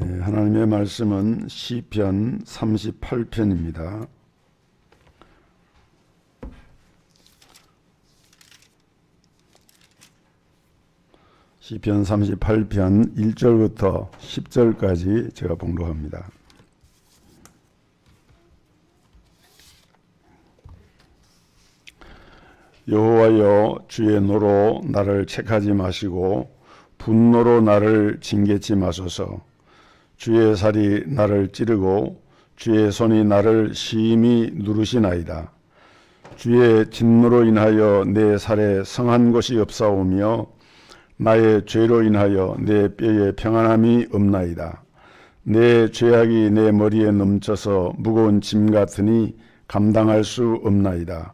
하나님의 말씀은 시편 38편입니다. 시편 38편 1절부터 10절까지 제가 봉독합니다. 여호와여, 주의 노로 나를 책하지 마시고 분노로 나를 징계치 마소서. 주의 살이 나를 찌르고 주의 손이 나를 심히 누르시나이다. 주의 진노로 인하여 내 살에 성한 곳이 없사오며 나의 죄로 인하여 내 뼈에 평안함이 없나이다. 내 죄악이 내 머리에 넘쳐서 무거운 짐 같으니 감당할 수 없나이다.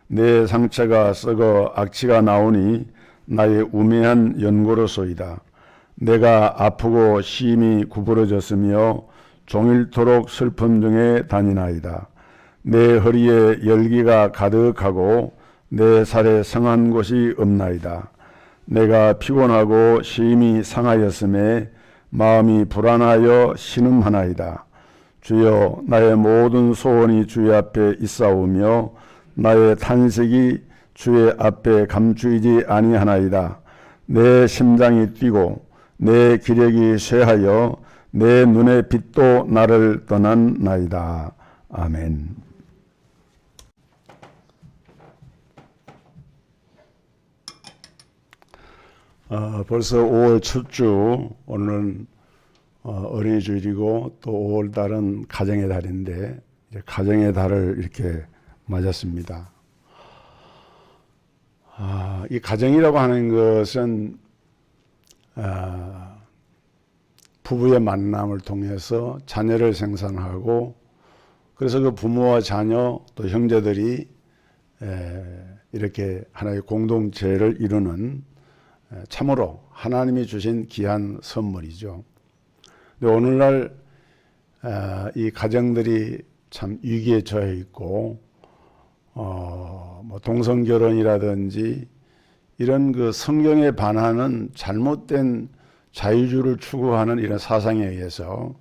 내 상처가 썩어 악취가 나오니 나의 우매한 연고로소이다. 내가 아프고 심히 구부러졌으며 종일토록 슬픔 중에 다니나이다. 내 허리에 열기가 가득하고 내 살에 성한 곳이 없나이다. 내가 피곤하고 심히 상하였음에 마음이 불안하여 신음하나이다. 주여, 나의 모든 소원이 주의 앞에 있사오며 나의 탄식이 주의 앞에 감추이지 아니하나이다. 내 심장이 뛰고 내 기력이 쇠하여 내 눈의 빛도 나를 떠난나이다. 아멘. 벌써 5월 첫 주, 오늘은 어린이 주일이고 또 5월 달은 가정의 달인데 이제 가정의 달을 이렇게 맞았습니다. 이 가정이라고 하는 것은 부부의 만남을 통해서 자녀를 생산하고, 그래서 그 부모와 자녀 또 형제들이 이렇게 하나의 공동체를 이루는 참으로 하나님이 주신 귀한 선물이죠. 근데 오늘날 이 가정들이 참 위기에 처해 있고, 뭐 동성결혼이라든지 이런 그 성경에 반하는 잘못된 자유주의를 추구하는 이런 사상에 의해서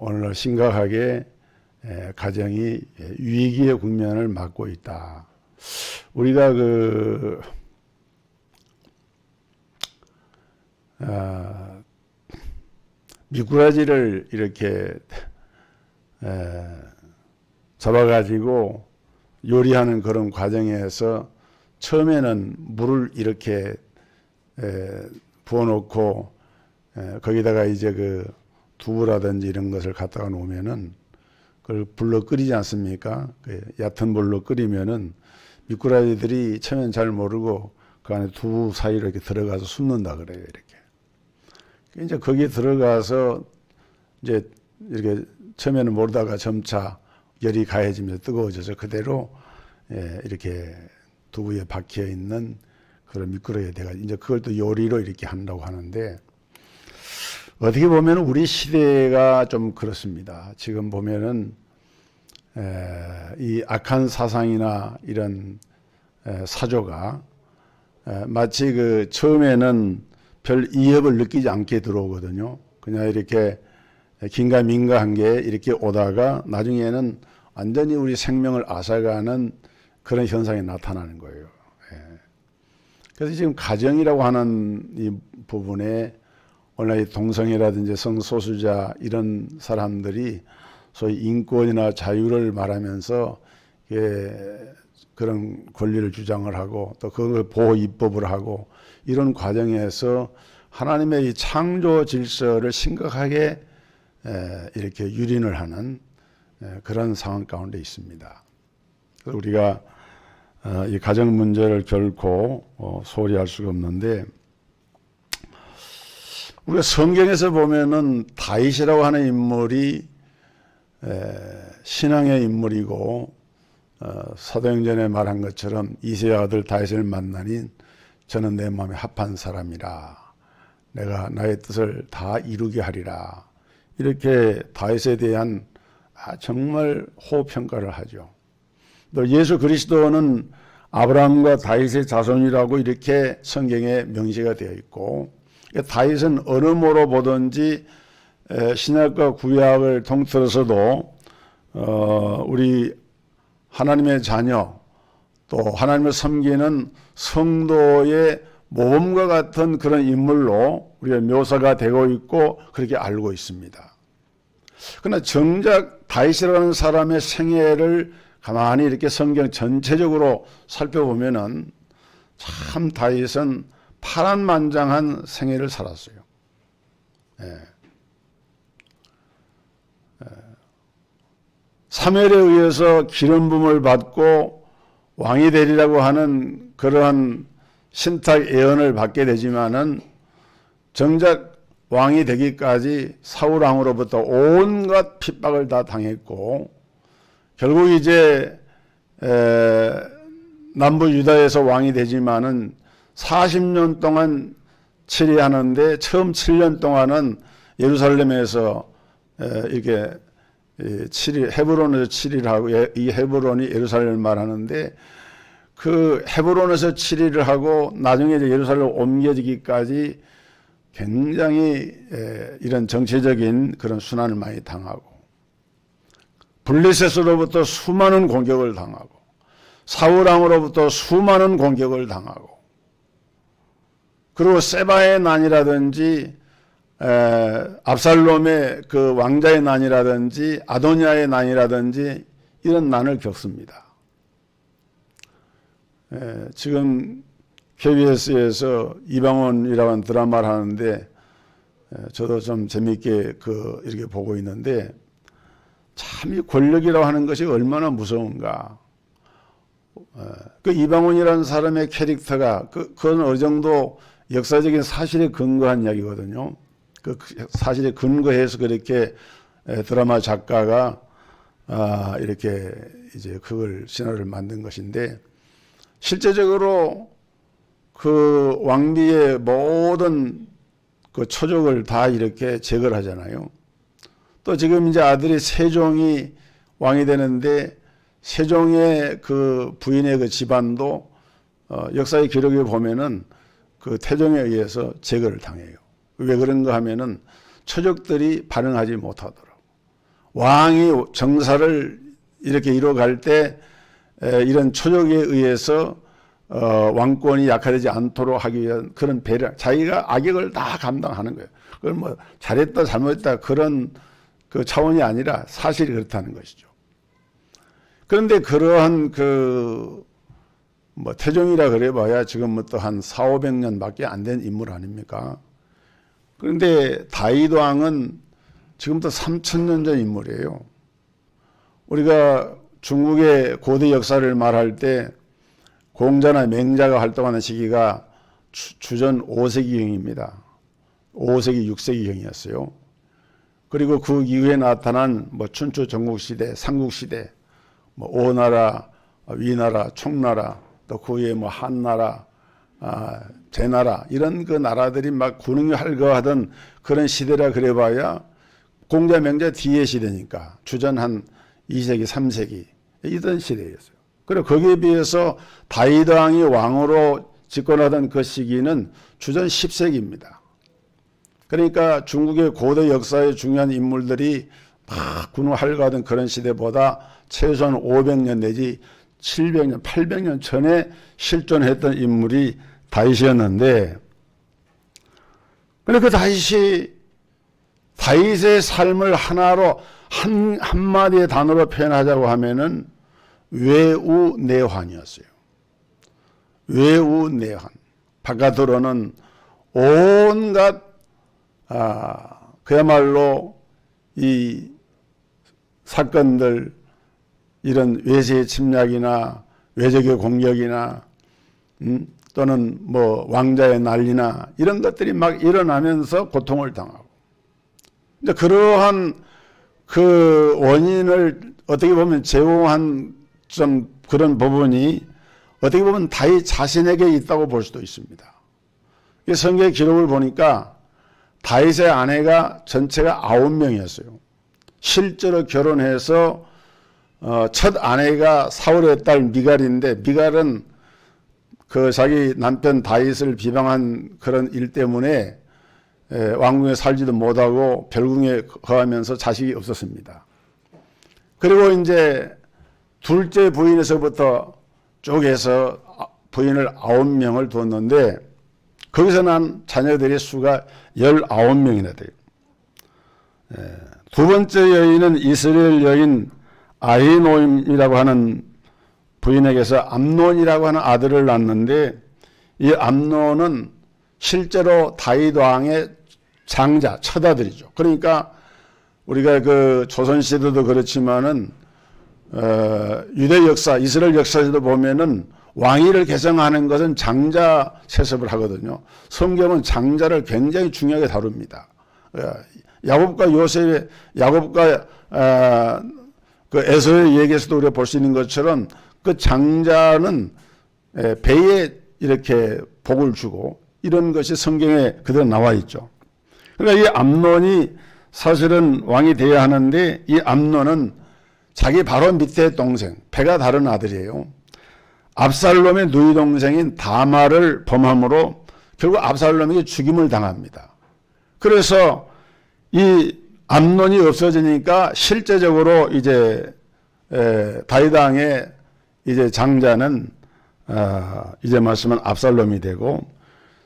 오늘날 심각하게 가정이 위기의 국면을 맞고 있다. 우리가 미꾸라지를 이렇게 잡아가지고 요리하는 그런 과정에서 처음에는 물을 이렇게 부어놓고 거기다가 이제 그 두부라든지 이런 것을 갖다가 놓으면은 그걸 불로 끓이지 않습니까? 그 얕은 불로 끓이면은 미꾸라지들이 처음엔 잘 모르고 그 안에 두부 사이로 이렇게 들어가서 숨는다 그래요. 이렇게. 이제 거기에 들어가서 이제 이렇게 처음에는 모르다가 점차 열이 가해지면서 뜨거워져서 그대로 이렇게 두부에 박혀 있는 그런 미꾸라지가 돼가지고 이제 그걸 또 요리로 이렇게 한다고 하는데, 어떻게 보면 우리 시대가 좀 그렇습니다. 지금 보면은 이 악한 사상이나 이런 사조가 마치 그 처음에는 별 위협을 느끼지 않게 들어오거든요. 그냥 이렇게 긴가민가한 게 이렇게 오다가 나중에는 완전히 우리 생명을 앗아가는 그런 현상이 나타나는 거예요. 그래서 지금 가정이라고 하는 이 부분에 오늘 동성애라든지 성소수자 이런 사람들이 소위 인권이나 자유를 말하면서 그런 권리를 주장을 하고 또 그걸 보호 입법을 하고 이런 과정에서 하나님의 이 창조 질서를 심각하게 이렇게 유린을 하는 그런 상황 가운데 있습니다. 그래서 우리가 이 가정 문제를 결코 소홀히 할 수가 없는데, 우리가 성경에서 보면은 다윗이라고 하는 인물이 신앙의 인물이고, 사도행전에 말한 것처럼 이새의 아들 다윗을 만나니 저는 내 마음에 합한 사람이라, 내가 나의 뜻을 다 이루게 하리라, 이렇게 다윗에 대한 정말 호평가를 하죠. 또 예수 그리스도는 아브라함과 다윗의 자손이라고 이렇게 성경에 명시가 되어 있고, 다윗은 어느 모로 보든지 신약과 구약을 통틀어서도 우리 하나님의 자녀 또 하나님을 섬기는 성도의 모범과 같은 그런 인물로 우리가 묘사가 되고 있고 그렇게 알고 있습니다. 그러나 정작 다윗이라는 사람의 생애를 가만히 이렇게 성경 전체적으로 살펴보면은 참 다윗은 파란만장한 생애를 살았어요. 사무엘에 의해서 기름 부음을 받고 왕이 되리라고 하는 그러한 신탁 예언을 받게 되지만은 정작 왕이 되기까지 사울 왕으로부터 온갖 핍박을 다 당했고 결국 이제 남부 유다에서 왕이 되지만은 40년 동안 치리하는데 처음 7년 동안은 예루살렘에서 이렇게 헤브론에서 치리를 하고 이 헤브론이 예루살렘을 말하는데 그 헤브론에서 치리를 하고 나중에 이제 예루살렘 옮겨지기까지 굉장히 이런 정치적인 그런 순환을 많이 당하고 블레셋으로부터 수많은 공격을 당하고 사울 왕으로부터 수많은 공격을 당하고 그리고 세바의 난이라든지 압살롬의 그 왕자의 난이라든지 아도니아의 난이라든지 이런 난을 겪습니다. 지금 KBS에서 이방원이라고 하는 드라마를 하는데 저도 좀 재미있게 이렇게 보고 있는데 참 이 권력이라고 하는 것이 얼마나 무서운가. 그 이방원이라는 사람의 캐릭터가 그건 어느 정도 역사적인 사실에 근거한 이야기거든요. 그 사실에 근거해서 그렇게 드라마 작가가 이렇게 이제 그걸 시나리오를 만든 것인데 실제적으로 그 왕비의 모든 그 초족을 다 이렇게 제거를 하잖아요. 또 지금 이제 아들이 세종이 왕이 되는데 세종의 그 부인의 그 집안도 역사의 기록에 보면은 그 태종에 의해서 제거를 당해요. 왜 그런가 하면은 초족들이 반응하지 못하도록 왕이 정사를 이렇게 이뤄갈 때 이런 초족에 의해서 왕권이 약화되지 않도록 하기 위한 그런 배려, 자기가 악역을 다 감당하는 거예요. 그걸 뭐 잘했다 잘못했다 그런 그 차원이 아니라 사실이 그렇다는 것이죠. 그런데 그러한 뭐 태종이라 그래봐야 지금부터 한 400~500년밖에 안 된 인물 아닙니까? 그런데 다윗 왕은 지금부터 3000년 전 인물이에요. 우리가 중국의 고대 역사를 말할 때 공자나 맹자가 활동하는 시기가 주전 5세기경입니다. 5세기, 6세기경이었어요. 그리고 그 이후에 나타난 뭐 춘추 전국시대, 삼국시대, 뭐 오나라, 위나라, 총나라, 또 그 후에 뭐 한나라, 제나라 이런 그 나라들이 막 군웅이 활거하던 그런 시대라 그래봐야 공자 맹자 뒤의 시대니까 주전 한 2세기, 3세기 이런 시대였어요. 그리고 거기에 비해서 다윗 왕이 왕으로 집권하던 그 시기는 주전 10세기입니다. 그러니까 중국의 고대 역사의 중요한 인물들이 막 군웅 활거하던 그런 시대보다 최소한 500년 내지 700년, 800년 전에 실존했던 인물이 다윗이었는데, 근데 그 다윗의 삶을 하나로 한마디의 단어로 표현하자고 하면은 외우내환이었어요. 외우내환. 바깥으로는 온갖 그야말로 이 사건들, 이런 외세의 침략이나 외적의 공격이나 또는 뭐 왕자의 난리나 이런 것들이 막 일어나면서 고통을 당하고, 근데 그러한 그 원인을 어떻게 보면 제공한 좀 그런 부분이 어떻게 보면 다윗 자신에게 있다고 볼 수도 있습니다. 이 성경의 기록을 보니까 다윗의 아내가 전체가 9명이었어요. 실제로 결혼해서 첫 아내가 사울의 딸 미갈인데, 미갈은 그 자기 남편 다윗을 비방한 그런 일 때문에 왕궁에 살지도 못하고 별궁에 거하면서 자식이 없었습니다. 그리고 이제 둘째 부인에서부터 쭉 해서 부인을 9명을 두었는데 거기서 난 자녀들의 수가 19명이나 돼요. 두 번째 여인은 이스라엘 여인 아히노임이라고 하는 부인에게서 암논이라고 하는 아들을 낳았는데 이 암논은 실제로 다윗 왕의 장자, 첫 아들이죠. 그러니까 우리가 그 조선시대도 그렇지만은 유대 역사, 이스라엘 역사에도 보면은 왕위를 개정하는 것은 장자 세습을 하거든요. 성경은 장자를 굉장히 중요하게 다룹니다. 야곱과 요셉의, 야곱과 그 에서의 얘기에서도 우리가 볼 수 있는 것처럼 그 장자는 배에 이렇게 복을 주고 이런 것이 성경에 그대로 나와 있죠. 그러니까 이 암논이 사실은 왕이 되어야 하는데 이 암논은 자기 바로 밑에 동생, 배가 다른 아들이에요. 압살롬의 누이 동생인 다말을 범함으로 결국 압살롬에게 죽임을 당합니다. 그래서 이 암논이 없어지니까 실제적으로 이제 다윗 왕의 이제 장자는 이제 말씀은 압살롬이 되고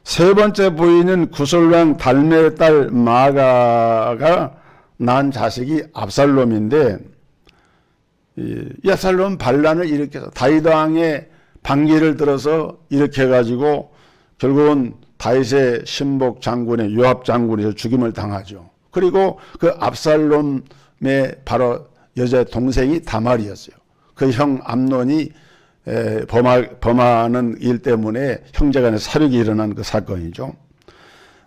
세 번째 부인은 구솔왕 달메의 딸 마가가 낳은 자식이 압살롬인데 이 압살롬은 반란을 일으켜서 다윗 왕의 반기를 들어서 일으켜가지고 결국은 다윗의 신복 장군의 요압 장군에서 죽임을 당하죠. 그리고 그 압살롬의 바로 여자 동생이 다말이었어요. 그 형 암논이 범하는 일 때문에 형제간의 사륙이 일어난 그 사건이죠.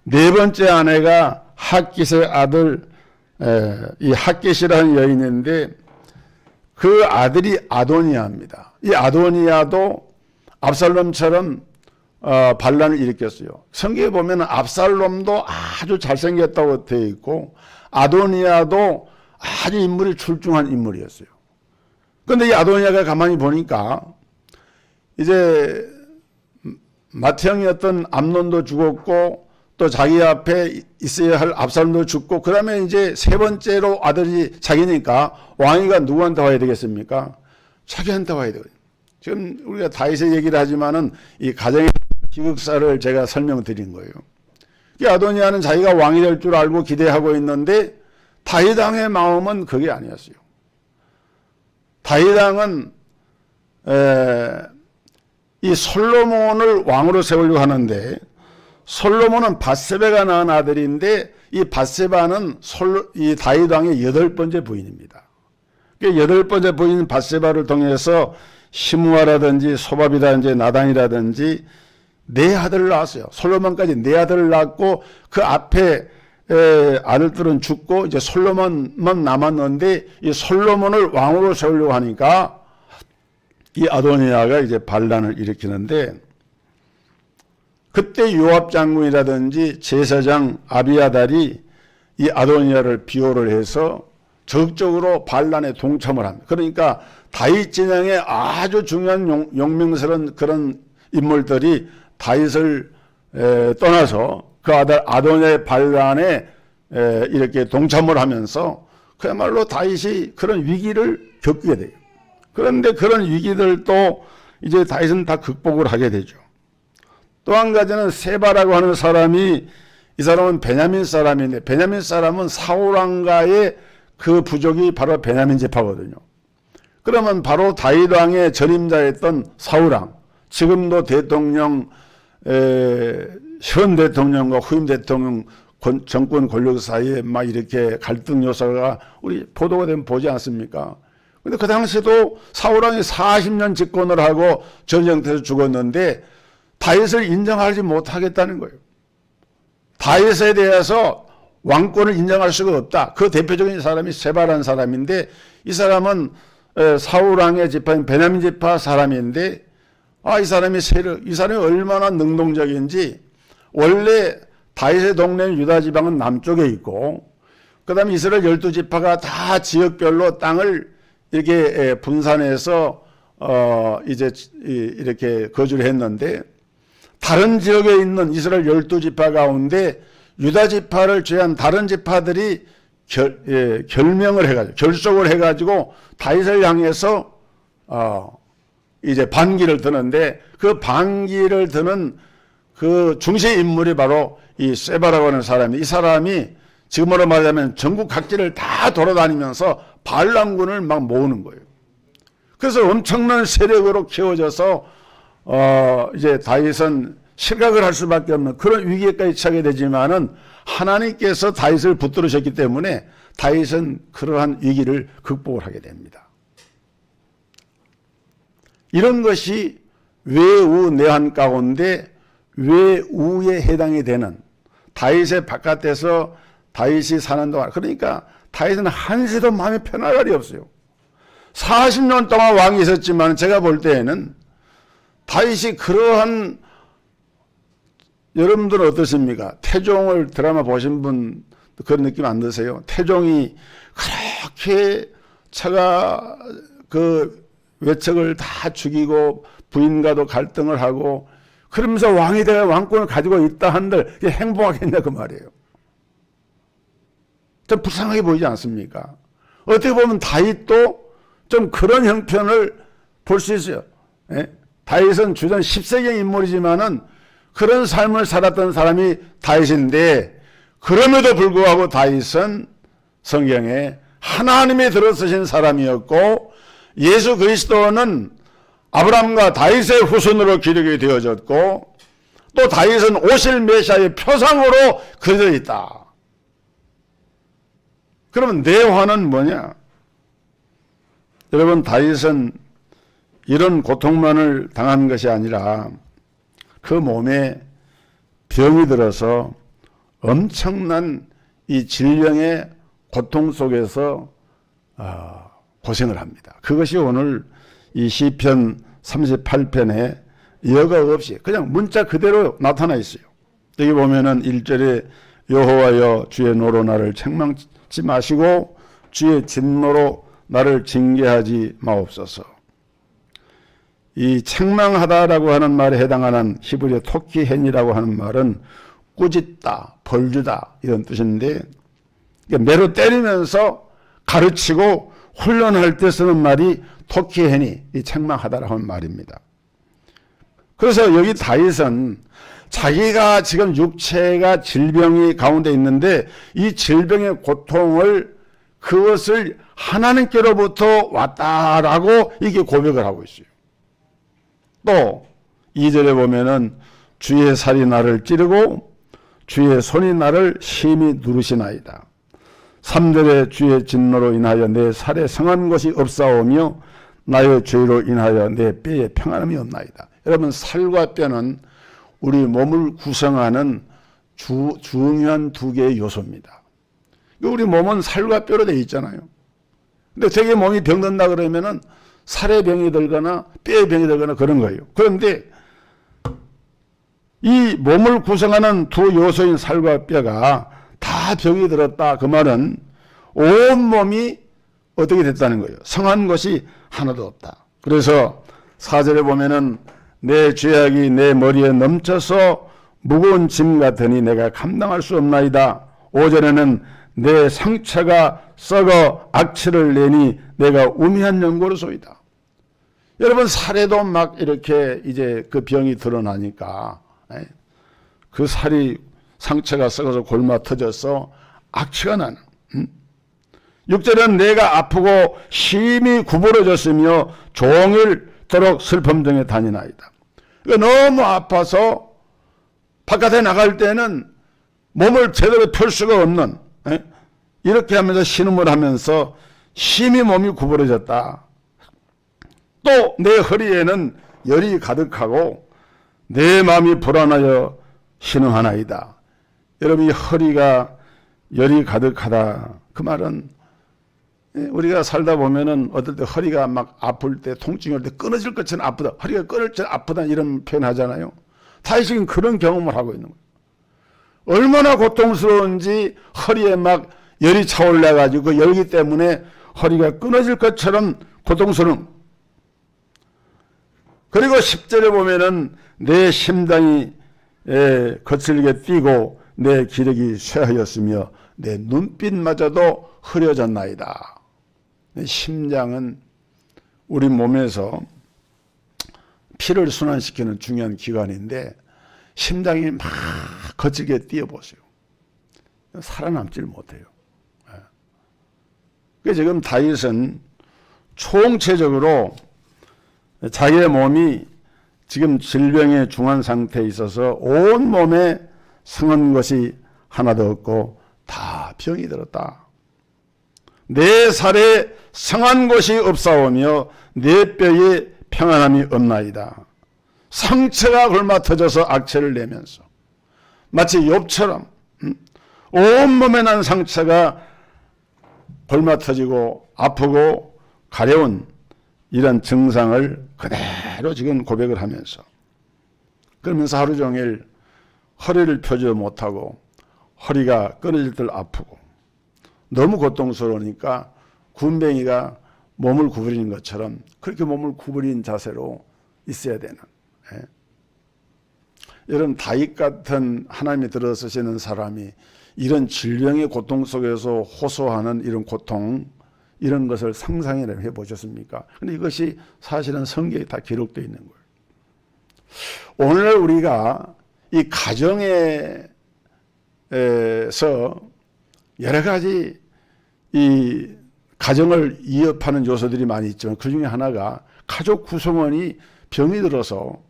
네 번째 아내가 핫깃의 아들 이 핫깃이라는 여인인데 그 아들이 아도니아입니다. 이 아도니아도 압살롬처럼 반란을 일으켰어요. 성경에 보면 압살롬도 아주 잘생겼다고 되어 있고 아도니아도 아주 인물이 출중한 인물이었어요. 그런데 이 아도니아가 가만히 보니까 이제 맏형이었던 암논도 죽었고 또 자기 앞에 있어야 할 압살롬도 죽고 그 다음에 이제 세 번째로 아들이 자기니까 왕위가 누구한테 와야 되겠습니까? 자기한테 와야 되거든요. 지금 우리가 다윗의 얘기를 하지만은 이 가정의 기극사를 제가 설명드린 거예요. 이 아도니아는 자기가 왕이 될 줄 알고 기대하고 있는데 다윗 왕의 마음은 그게 아니었어요. 다윗 왕은 이 솔로몬을 왕으로 세우려고 하는데 솔로몬은 밧세바가 낳은 아들인데 이 밧세바는 이 다윗 왕의 8번째 부인입니다. 그 8번째 부인 밧세바를 통해서 시므아라든지 소밥이라든지 나단이라든지 네 아들을 낳았어요. 솔로몬까지 네 아들을 낳았고 그 앞에 아들들은 죽고 이제 솔로몬만 남았는데 이 솔로몬을 왕으로 세우려고 하니까 이 아도니아가 이제 반란을 일으키는데 그때 요압 장군이라든지 제사장 아비아달이 이 아도니아를 비호를 해서 적극적으로 반란에 동참을 합니다. 그러니까 다윗 진영의 아주 중요한 용맹스러운 그런 인물들이 다윗을 떠나서 그 아들 아도니아의 반란에 이렇게 동참을 하면서 그야말로 다윗이 그런 위기를 겪게 돼요. 그런데 그런 위기들도 이제 다윗은 다 극복을 하게 되죠. 또 한 가지는 세바라고 하는 사람이 이 사람은 베냐민 사람인데 베냐민 사람은 사울왕가의 그 부족이 바로 베냐민 지파거든요. 그러면 바로 다윗 왕의 전임자였던 사울왕, 지금도 대통령 현 대통령과 후임 대통령 정권 권력 사이에 막 이렇게 갈등 요소가 우리 보도가 되면 보지 않습니까? 근데 그 당시에도 사울왕이 40년 집권을 하고 전쟁터에서 죽었는데 다윗을 인정하지 못하겠다는 거예요. 다윗에 대해서 왕권을 인정할 수가 없다. 그 대표적인 사람이 세바라는 사람인데 이 사람은 사울왕의 지파인 베냐민 지파 사람인데 이 사람이 얼마나 능동적인지 원래 다윗의 동네인 유다 지방은 남쪽에 있고 그 다음에 이스라엘 12지파가 다 지역별로 땅을 이렇게 분산해서 이제 이렇게 거주를 했는데 다른 지역에 있는 이스라엘 12지파 가운데 유다 지파를 제외한 다른 지파들이 결명을 해가지고 결속을 해가지고 다윗을 향해서 이제 반기를 드는데 그 반기를 드는 그 중심 인물이 바로 이 세바라고 하는 사람이, 이 사람이 지금으로 말하자면 전국 각지를 다 돌아다니면서 반란군을 막 모으는 거예요. 그래서 엄청난 세력으로 키워져서 이제 다윗은 실각을 할 수밖에 없는 그런 위기에까지 처하게 되지만은 하나님께서 다윗을 붙들으셨기 때문에 다윗은 그러한 위기를 극복을 하게 됩니다. 이런 것이 외우 내한 가운데 외우에 해당이 되는 다윗의 바깥에서 다윗이 사는 동안, 그러니까 다윗은 한시도 마음이 편할 날이 없어요. 40년 동안 왕이 있었지만 제가 볼 때에는 다윗이 그러한, 여러분들은 어떻습니까? 태종을 드라마 보신 분 그런 느낌 안 드세요? 태종이 그렇게 차가 그 외척을 다 죽이고 부인과도 갈등을 하고 그러면서 왕이 되어 왕권을 가지고 있다 한들 행복하겠냐 그 말이에요. 좀 불쌍하게 보이지 않습니까? 어떻게 보면 다윗도 좀 그런 형편을 볼 수 있어요. 예? 다윗은 주전 10세기 인물이지만은 그런 삶을 살았던 사람이 다윗인데, 그럼에도 불구하고 다윗은 성경에 하나님이 들어서신 사람이었고 예수 그리스도는 아브라함과 다윗의 후손으로 기록이 되어졌고 또 다윗은 오실 메시아의 표상으로 그려져 있다. 그러면 내 화는 뭐냐? 여러분, 다윗은 이런 고통만을 당한 것이 아니라 그 몸에 병이 들어서 엄청난 이 질병의 고통 속에서 고생을 합니다. 그것이 오늘 이 시편 38편에 여과 없이 그냥 문자 그대로 나타나 있어요. 여기 보면은 1절에 여호와여 주의 노로 나를 책망치 마시고 주의 진노로 나를 징계하지 마옵소서. 이 책망하다라고 하는 말에 해당하는 히브리어 토키헨이라고 하는 말은 꾸짖다, 벌주다 이런 뜻인데, 매로 때리면서 가르치고 훈련할 때 쓰는 말이 토키헨이 이 책망하다라고 하는 말입니다. 그래서 여기 다윗은 자기가 지금 육체가 질병이 가운데 있는데 이 질병의 고통을, 그것을 하나님께로부터 왔다라고 이게 고백을 하고 있어요. 또 2절에 보면은 주의 살이 나를 찌르고 주의 손이 나를 심히 누르시나이다. 3절에 주의 진노로 인하여 내 살에 성한 것이 없사오며 나의 죄로 인하여 내 뼈에 평안함이 없나이다. 여러분, 살과 뼈는 우리 몸을 구성하는 중요한 두 개의 요소입니다. 우리 몸은 살과 뼈로 되어 있잖아요. 근데 되게 몸이 병든다 그러면은 살에 병이 들거나 뼈에 병이 들거나 그런 거예요. 그런데 이 몸을 구성하는 두 요소인 살과 뼈가 다 병이 들었다. 그 말은 온 몸이 어떻게 됐다는 거예요. 성한 것이 하나도 없다. 그래서 4절에 보면은 내 죄악이 내 머리에 넘쳐서 무거운 짐 같으니 내가 감당할 수 없나이다. 5절에는 내 상처가 썩어 악취를 내니 내가 우미한 연고로소이다. 여러분, 살에도 막 이렇게 이제 그 병이 드러나니까 그 살이 상처가 썩어서 골마 터져서 악취가 나는. 6절은 내가 아프고 심히 구부러졌으며 종일토록 슬픔 중에 다니나이다. 너무 아파서 바깥에 나갈 때는 몸을 제대로 펼 수가 없는, 이렇게 하면서 신음을 하면서 심히 몸이 구부러졌다. 또 내 허리에는 열이 가득하고 내 마음이 불안하여 신음하나이다. 여러분, 이 허리가 열이 가득하다, 그 말은 우리가 살다 보면은 어떨 때 허리가 막 아플 때, 통증이 올 때 끊어질 것처럼 아프다, 허리가 끊어질 것처럼 아프다 이런 표현 하잖아요. 다윗은 그런 경험을 하고 있는 거예요. 얼마나 고통스러운지 허리에 막 열이 차올라 가지고 그 열기 때문에 허리가 끊어질 것처럼 고통스러운. 그리고 10절에 보면은 내 심장이 거칠게 뛰고 내 기력이 쇠하였으며 내 눈빛마저도 흐려졌나이다. 심장은 우리 몸에서 피를 순환시키는 중요한 기관인데 심장이 막 거칠게 뛰어보세요. 살아남질 못해요. 그래서 지금 다윗은 총체적으로 자기의 몸이 지금 질병에 중한 상태에 있어서 온 몸에 성한 것이 하나도 없고 다 병이 들었다. 내 살에 성한 것이 없사오며 내 뼈에 평안함이 없나이다. 상처가 골마터져서 악체를 내면서 마치 욥처럼 온몸에 난 상처가 골마터지고 아프고 가려운 이런 증상을 그대로 지금 고백을 하면서 그러면서 하루 종일 허리를 펴지 못하고 허리가 끊어질 듯 아프고 너무 고통스러우니까 군뱅이가 몸을 구부리는 것처럼 그렇게 몸을 구부린 자세로 있어야 되는. 여러분 다윗 같은 하나님이 들어서시는 사람이 이런 질병의 고통 속에서 호소하는 이런 고통 이런 것을 상상이라도 해보셨습니까? 근데 이것이 사실은 성경에 다 기록되어 있는 거예요. 오늘 우리가 이 가정에서 여러 가지 이 가정을 위협하는 요소들이 많이 있지만 그 중에 하나가 가족 구성원이 병이 들어서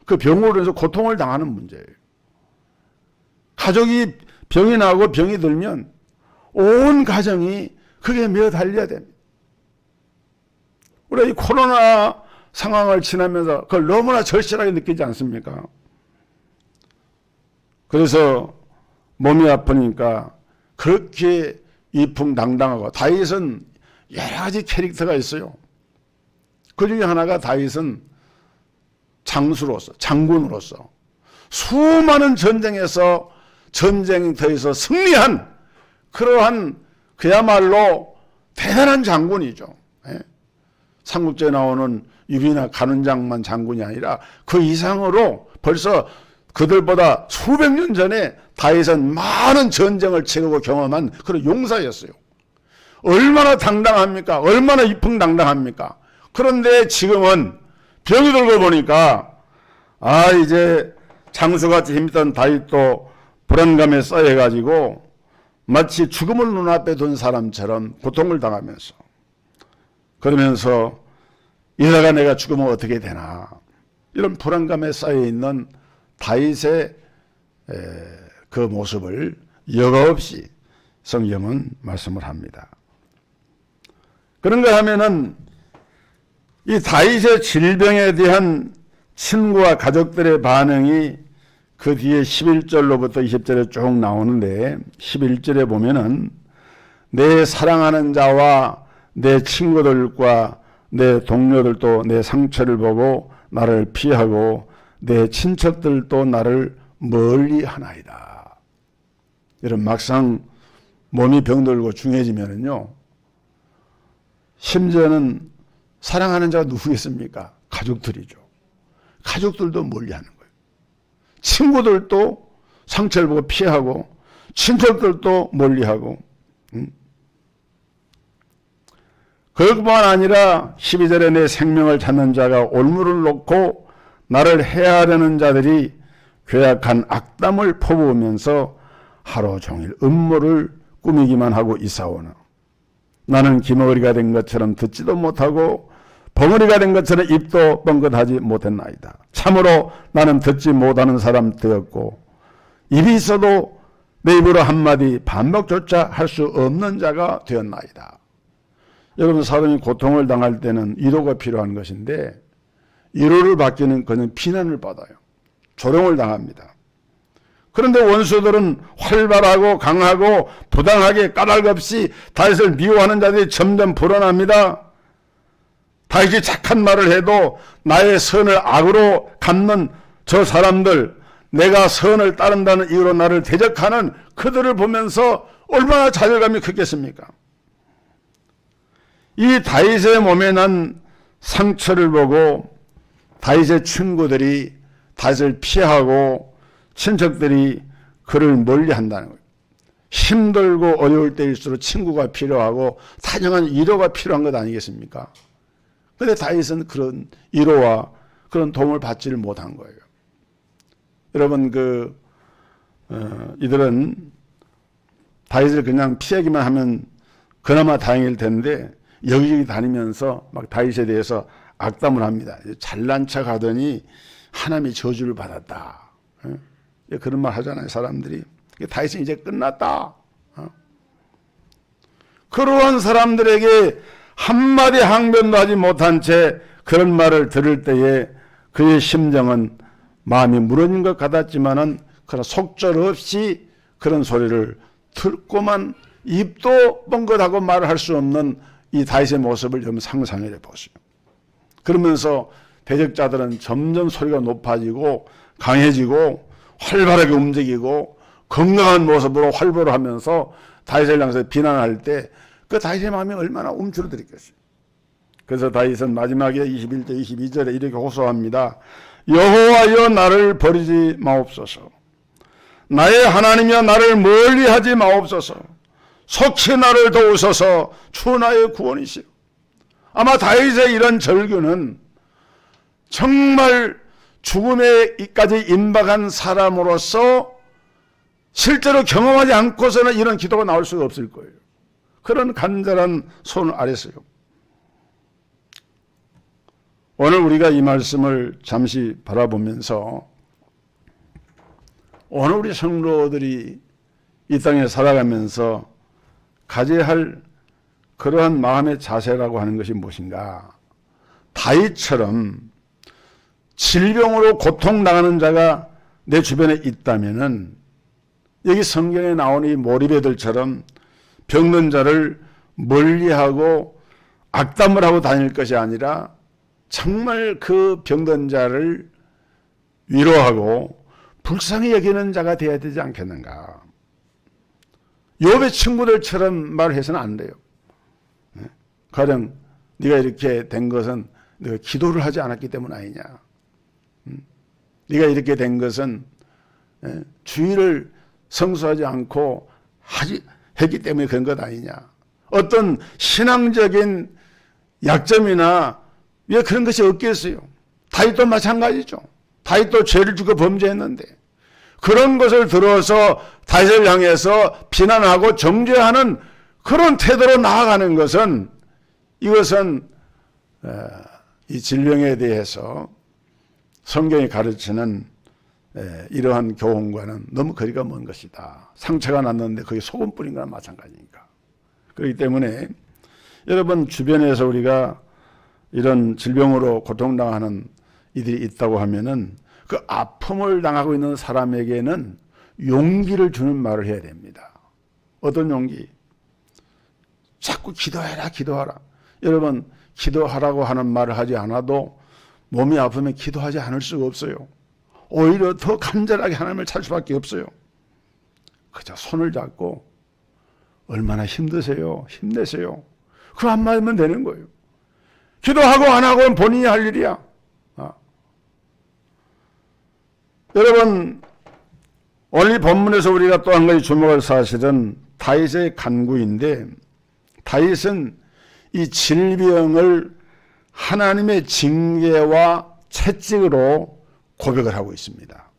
그 병으로 인해서 고통을 당하는 문제예요. 가족이 병이 나고 병이 들면 온 가정이 그게 매달려야 됩니다. 우리가 이 코로나 상황을 지나면서 그걸 너무나 절실하게 느끼지 않습니까? 그래서 몸이 아프니까 그렇게 이풍당당하고 다윗은 여러 가지 캐릭터가 있어요. 그 중에 하나가 다윗은 장수로서 장군으로서 수많은 전쟁에서 전쟁터에서 승리한 그러한 그야말로 대단한 장군이죠. 삼국지에 나오는 유비나 간운장만 장군이 아니라 그 이상으로 벌써 그들보다 수백 년 전에 다윗은 많은 전쟁을 치르고 경험한 그런 용사였어요. 얼마나 당당합니까? 얼마나 이풍당당합니까? 그런데 지금은 병이 들고 보니까 이제 장수같이 힘있던 다윗도 불안감에 쌓여가지고 마치 죽음을 눈앞에 둔 사람처럼 고통을 당하면서 그러면서 이러다가 내가 죽으면 어떻게 되나 이런 불안감에 쌓여있는 다윗의 그 모습을 여과 없이 성경은 말씀을 합니다. 그런가 하면은 이 다윗의 질병에 대한 친구와 가족들의 반응이 그 뒤에 11절로부터 20절에 쭉 나오는데 11절에 보면은 내 사랑하는 자와 내 친구들과 내 동료들도 내 상처를 보고 나를 피하고 내 친척들도 나를 멀리 하나이다. 이런 막상 몸이 병들고 중해지면은요, 심지어는 사랑하는 자가 누구겠습니까? 가족들이죠. 가족들도 멀리 하는 거예요. 친구들도 상처를 보고 피하고 친척들도 멀리하고 그것뿐만 아니라 12절에 내 생명을 찾는 자가 올무를 놓고 나를 해하려는 자들이 괴악한 악담을 퍼부으면서 하루 종일 음모를 꾸미기만 하고 있사오나 나는 기머거리가 된 것처럼 듣지도 못하고 벙어리가 된 것처럼 입도 뻥긋하지 못했나이다. 참으로 나는 듣지 못하는 사람 되었고 입이 있어도 내 입으로 한마디 반복조차 할 수 없는 자가 되었나이다. 여러분, 사람이 고통을 당할 때는 위로가 필요한 것인데 위로를 받기는 그는 비난을 받아요. 조롱을 당합니다. 그런데 원수들은 활발하고 강하고 부당하게 까닭없이 다윗을 미워하는 자들이 점점 불어납니다. 다윗이 착한 말을 해도 나의 선을 악으로 갚는 저 사람들, 내가 선을 따른다는 이유로 나를 대적하는 그들을 보면서 얼마나 좌절감이 크겠습니까? 이 다윗의 몸에 난 상처를 보고 다윗의 친구들이 다윗을 피하고 친척들이 그를 멀리한다는 거예요. 힘들고 어려울 때일수록 친구가 필요하고 다정한 위로가 필요한 것 아니겠습니까? 그런데 다윗은 그런 위로와 그런 도움을 받지를 못한 거예요. 여러분 이들은 다윗을 그냥 피하기만 하면 그나마 다행일 텐데 여기저기 다니면서 막 다윗에 대해서 악담을 합니다. 잘난 척 하더니 하나님이 저주를 받았다. 그런 말 하잖아요, 사람들이. 다윗은 이제 끝났다. 그러한 사람들에게 한마디 항변도 하지 못한 채 그런 말을 들을 때에 그의 심정은 마음이 무너진 것 같았지만은 그러나 속절없이 그런 소리를 듣고만 입도 뻥긋하고 말을 할 수 없는 이 다윗의 모습을 좀 상상해 보세요. 그러면서 대적자들은 점점 소리가 높아지고 강해지고 활발하게 움직이고 건강한 모습으로 활보를 하면서 다윗을 향해서 비난할 때 그 다윗의 마음이 얼마나 움츠러들었겠어요. 그래서 다윗은 마지막에 21절 22절에 이렇게 호소합니다. 여호와여 나를 버리지 마옵소서. 나의 하나님이여 나를 멀리하지 마옵소서. 속히 나를 도우소서. 주 나의 구원이시오. 아마 다윗의 이런 절규는 정말 죽음에까지 임박한 사람으로서 실제로 경험하지 않고서는 이런 기도가 나올 수가 없을 거예요. 그런 간절한 손을 아랬어요. 오늘 우리가 이 말씀을 잠시 바라보면서 오늘 우리 성도들이 이 땅에 살아가면서 가져야 할 그러한 마음의 자세라고 하는 것이 무엇인가? 다윗처럼 질병으로 고통당하는 자가 내 주변에 있다면은 여기 성경에 나오는 이 모리배들처럼 병든 자를 멀리하고 악담을 하고 다닐 것이 아니라 정말 그 병든 자를 위로하고 불쌍히 여기는 자가 되어야 되지 않겠는가. 욥의 친구들처럼 말을 해서는 안 돼요. 가령 네가 이렇게 된 것은 네가 기도를 하지 않았기 때문 아니냐. 네가 이렇게 된 것은 주의를 성수하지 않고 했기 때문에 그런 것 아니냐. 어떤 신앙적인 약점이나 왜 그런 것이 없겠어요. 다윗도 마찬가지죠. 다윗도 죄를 지고 범죄했는데 그런 것을 들어서 다윗을 향해서 비난하고 정죄하는 그런 태도로 나아가는 것은 이것은 이 질병에 대해서 성경이 가르치는 이러한 교훈과는 너무 거리가 먼 것이다. 상처가 났는데 그게 소금 뿌린 거나 마찬가지니까. 그렇기 때문에 여러분 주변에서 우리가 이런 질병으로 고통당하는 이들이 있다고 하면은 그 아픔을 당하고 있는 사람에게는 용기를 주는 말을 해야 됩니다. 어떤 용기? 자꾸 기도해라, 기도하라. 여러분 기도하라고 하는 말을 하지 않아도 몸이 아프면 기도하지 않을 수가 없어요. 오히려 더 간절하게 하나님을 찾을 수밖에 없어요. 그저 손을 잡고 얼마나 힘드세요? 힘내세요. 그 한마디면 되는 거예요. 기도하고 안 하고는 본인이 할 일이야. 여러분 오늘 본문에서 우리가 또 한 가지 주목할 사실은 다윗의 간구인데 다윗은 이 질병을 하나님의 징계와 채찍으로 고백을 하고 있습니다.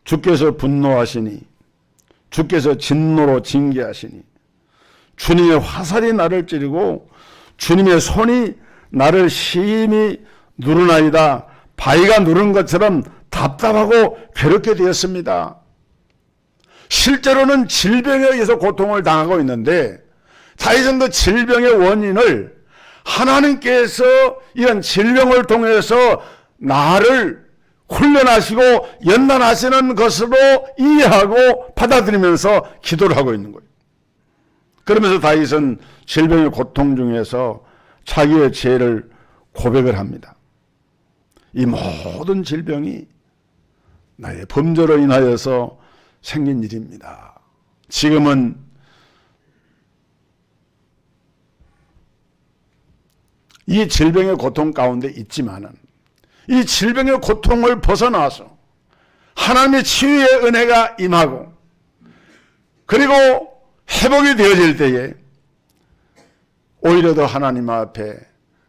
주께서 분노하시니 주께서 진노로 징계하시니 주님의 화살이 나를 찌르고 주님의 손이 나를 심히 누르나이다. 바위가 누른 것처럼 답답하고 괴롭게 되었습니다. 실제로는 질병에 의해서 고통을 당하고 있는데 다윗은 그 질병의 원인을 하나님께서 이런 질병을 통해서 나를 훈련하시고 연단하시는 것으로 이해하고 받아들이면서 기도를 하고 있는 거예요. 그러면서 다윗은 질병의 고통 중에서 자기의 죄를 고백을 합니다. 이 모든 질병이 나의 범죄로 인하여서 생긴 일입니다. 지금은 이 질병의 고통 가운데 있지만은 이 질병의 고통을 벗어나서 하나님의 치유의 은혜가 임하고 그리고 회복이 되어질 때에 오히려 더 하나님 앞에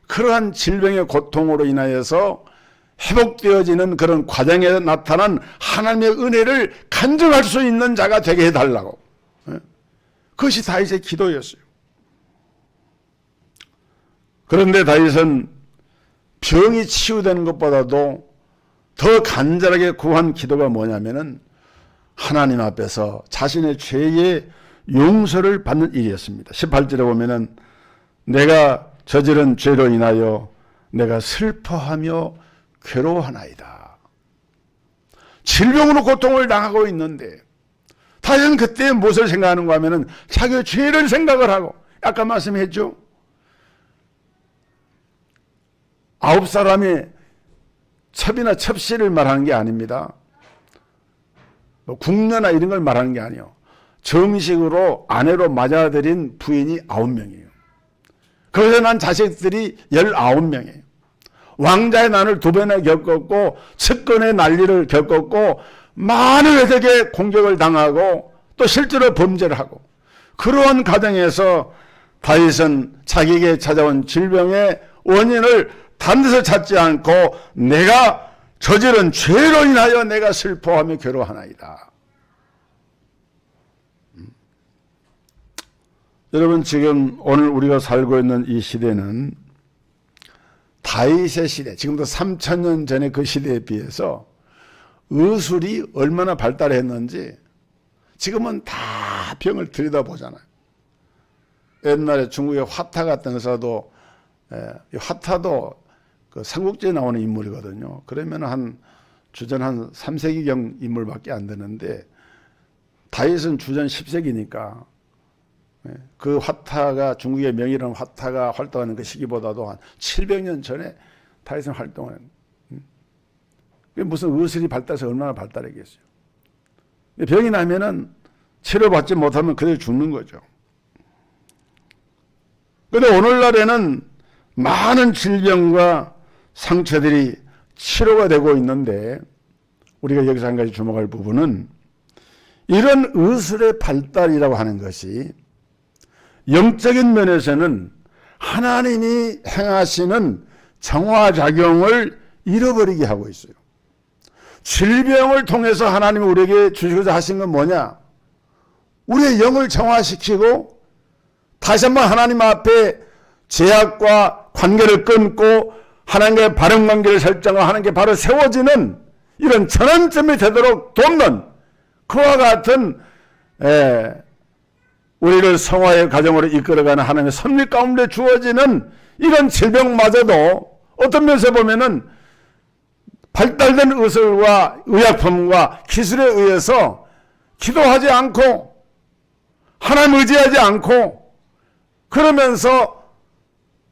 그러한 질병의 고통으로 인하여서 회복되어지는 그런 과정에 나타난 하나님의 은혜를 간증할 수 있는 자가 되게 해달라고. 그것이 다윗의 기도였어요. 그런데 다윗은 병이 치유되는 것보다도 더 간절하게 구한 기도가 뭐냐면은 하나님 앞에서 자신의 죄의 용서를 받는 일이었습니다. 18절에 보면은 내가 저지른 죄로 인하여 내가 슬퍼하며 괴로워하나이다. 질병으로 고통을 당하고 있는데 다윗은 그때 무엇을 생각하는가 하면은 자기의 죄를 생각을 하고, 아까 말씀했죠. 9사람이 첩이나 첩시를 말하는 게 아닙니다. 뭐 궁녀나 이런 걸 말하는 게 아니에요. 정식으로 아내로 맞아들인 부인이 9명이에요. 거기서 난 자식들이 19명이에요. 왕자의 난을 2번이나 겪었고 측근의 난리를 겪었고 많은 회적의 공격을 당하고 또 실제로 범죄를 하고, 그러한 가정에서 다윗은 자기에게 찾아온 질병의 원인을 단데서 찾지 않고 내가 저지른 죄로 인하여 내가 슬퍼하며 괴로워하나이다. 여러분, 지금 오늘 우리가 살고 있는 이 시대는 다윗의 시대, 지금부터 3000년 전의 그 시대에 비해서 의술이 얼마나 발달했는지 지금은 다 병을 들여다보잖아요. 옛날에 중국의 화타 같은 의사도, 화타도 그 삼국지에 나오는 인물이거든요. 그러면 주전 한 3세기경 인물밖에 안 되는데 다윗은 주전 10세기니까 그 화타가, 중국의 명이라는 화타가 활동하는 그 시기보다도 한 700년 전에 다윗은 활동을 했어요. 무슨 의술이 발달해서 얼마나 발달했겠어요. 병이 나면은 치료받지 못하면 그대로 죽는 거죠. 그런데 오늘날에는 많은 질병과 상처들이 치료가 되고 있는데 우리가 여기서 한 가지 주목할 부분은 이런 의술의 발달이라고 하는 것이 영적인 면에서는 하나님이 행하시는 정화작용을 잃어버리게 하고 있어요. 질병을 통해서 하나님이 우리에게 주시고자 하신 건 뭐냐? 우리의 영을 정화시키고 다시 한번 하나님 앞에 죄악과 관계를 끊고 하나님과의 바른 관계를 설정하고 하나님께 바로 세워지는 이런 전환점이 되도록 돕는 그와 같은 우리를 성화의 과정으로 이끌어가는 하나님의 섭리 가운데 주어지는 이런 질병마저도 어떤 면에서 보면은 발달된 의술과 의약품과 기술에 의해서 기도하지 않고 하나님 의지하지 않고 그러면서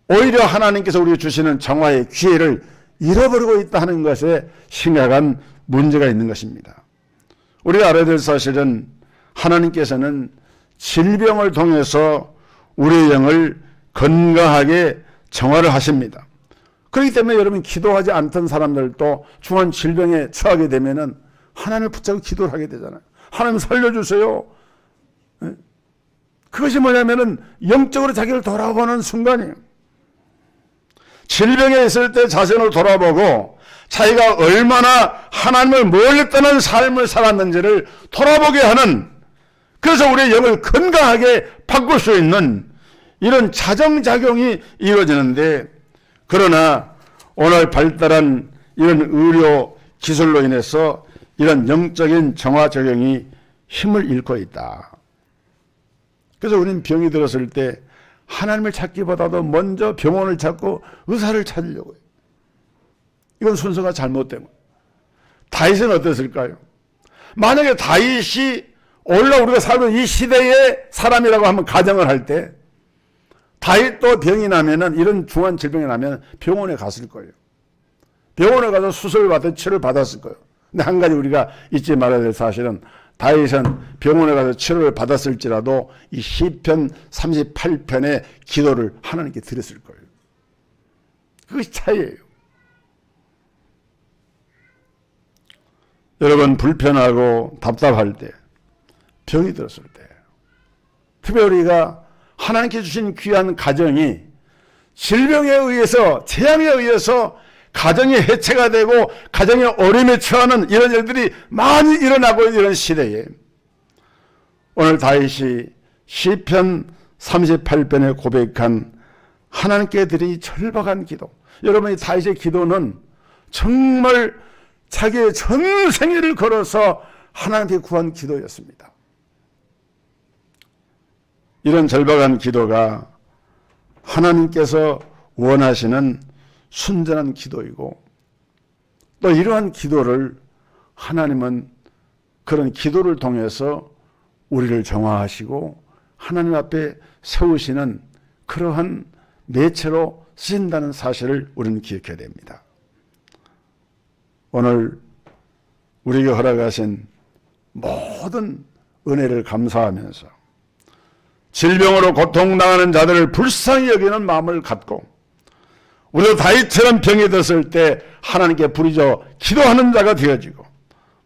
오히려 하나님께서 우리에게 주시는 정화의 기회를 잃어버리고 있다 하는 것에 심각한 문제가 있는 것입니다. 우리가 알아야 될 사실은 하나님께서는 질병을 통해서 우리의 영을 건강하게 정화를 하십니다. 그렇기 때문에 여러분, 기도하지 않던 사람들도 중한 질병에 처하게 되면은 하나님을 붙잡고 기도를 하게 되잖아요. 하나님 살려주세요. 그것이 뭐냐면은 영적으로 자기를 돌아보는 순간이에요. 질병에 있을 때 자신을 돌아보고 자기가 얼마나 하나님을 멀리 떠난 삶을 살았는지를 돌아보게 하는, 그래서 우리의 영을 건강하게 바꿀 수 있는 이런 자정작용이 이루어지는데, 그러나 오늘 발달한 이런 의료 기술로 인해서 이런 영적인 정화작용이 힘을 잃고 있다. 그래서 우리는 병이 들었을 때 하나님을 찾기보다도 먼저 병원을 찾고 의사를 찾으려고 해요. 이건 순서가 잘못된 거예요. 다윗은 어땠을까요? 만약에 다윗이 오늘날 우리가 살고 이 시대의 사람이라고 한번 가정을 할 때 다윗도 병이 나면은, 이런 중한 질병이 나면 병원에 갔을 거예요. 병원에 가서 수술을 받아 치료를 받았을 거예요. 근데 한 가지 우리가 잊지 말아야 될 사실은 다윗은 병원에 가서 치료를 받았을지라도 이 시편 38편의 기도를 하나님께 드렸을 거예요. 그것이 차이예요. 여러분 불편하고 답답할 때, 병이 들었을 때, 특별히 우리가 하나님께 주신 귀한 가정이 질병에 의해서, 재앙에 의해서 가정이 해체가 되고 가정의 어려움에 처하는 이런 일들이 많이 일어나고 있는 이런 시대에 오늘 다윗이 시편 38편에 고백한 하나님께 드린 절박한 기도, 여러분이 다윗의 기도는 정말 자기의 전생애를 걸어서 하나님께 구한 기도였습니다. 이런 절박한 기도가 하나님께서 원하시는 순전한 기도이고, 또 이러한 기도를 하나님은 그런 기도를 통해서 우리를 정화하시고 하나님 앞에 세우시는 그러한 매체로 쓰신다는 사실을 우리는 기억해야 됩니다. 오늘 우리에게 허락하신 모든 은혜를 감사하면서 질병으로 고통당하는 자들을 불쌍히 여기는 마음을 갖고, 우리도 다윗처럼 병이 들었을 때 하나님께 부르짖어 기도하는 자가 되어지고,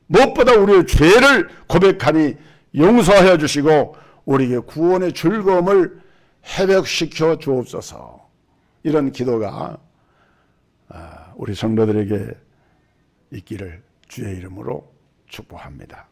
무엇보다 우리의 죄를 고백하니 용서하여 주시고 우리에게 구원의 즐거움을 회복시켜 주옵소서. 이런 기도가 우리 성도들에게 있기를 주의 이름으로 축복합니다.